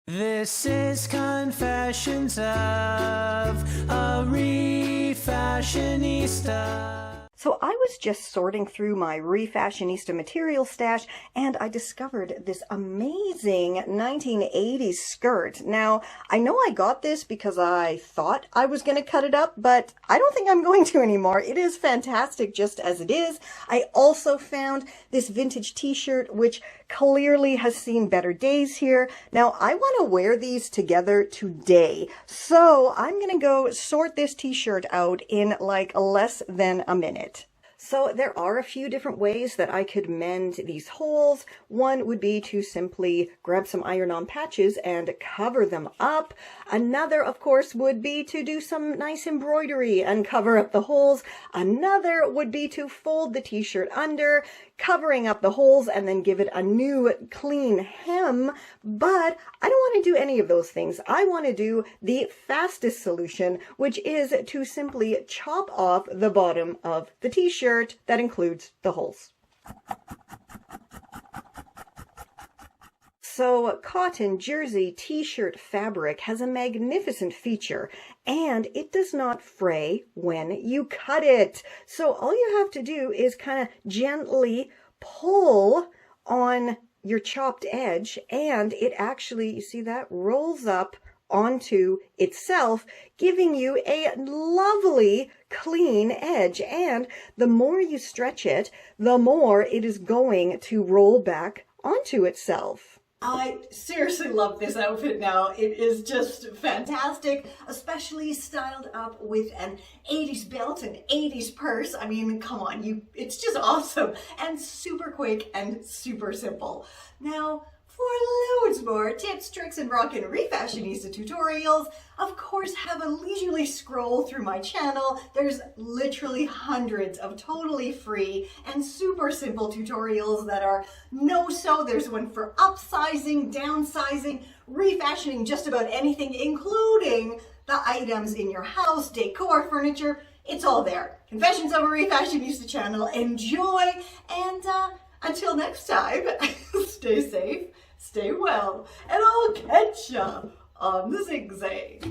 This is Confessions of a Refashionista. So I was just sorting through my Refashionista material stash and I discovered this amazing 1980s skirt. Now, I know I got this because I thought I was going to cut it up, but I don't think I'm going to anymore. It is fantastic just as it is. I also found this vintage t-shirt, which clearly has seen better days here. Now, I want to wear these together today. So I'm going to go sort this t-shirt out in like less than a minute. So there are a few different ways that I could mend these holes. One would be to simply grab some iron-on patches and cover them up. Another, of course, would be to do some nice embroidery and cover up the holes. Another would be to fold the t-shirt under, covering up the holes, and then give it a new clean hem. But I don't want to do any of those things. I want to do the fastest solution, which is to simply chop off the bottom of the t-shirt. That includes the holes. So cotton, jersey, t-shirt fabric has a magnificent feature, and it does not fray when you cut it. So all you have to do is kind of gently pull on your chopped edge, and it actually, you see that, rolls up onto itself, giving you a lovely clean edge. And the more you stretch it, the more it is going to roll back onto itself. I seriously love this outfit now. It is just fantastic, especially styled up with an 80s belt and 80s purse. I mean, come on, it's just awesome and super quick and super simple. Now, for loads more tips, tricks, and rockin' refashionista tutorials, of course, have a leisurely scroll through my channel. There's literally hundreds of totally free and super simple tutorials that are no-so. There's one for upsizing, downsizing, refashioning just about anything, including the items in your house, decor, furniture. It's all there. Confessions of a Refashionista channel. Enjoy, and until next time, stay safe, stay well, and I'll catch ya on the zigzag.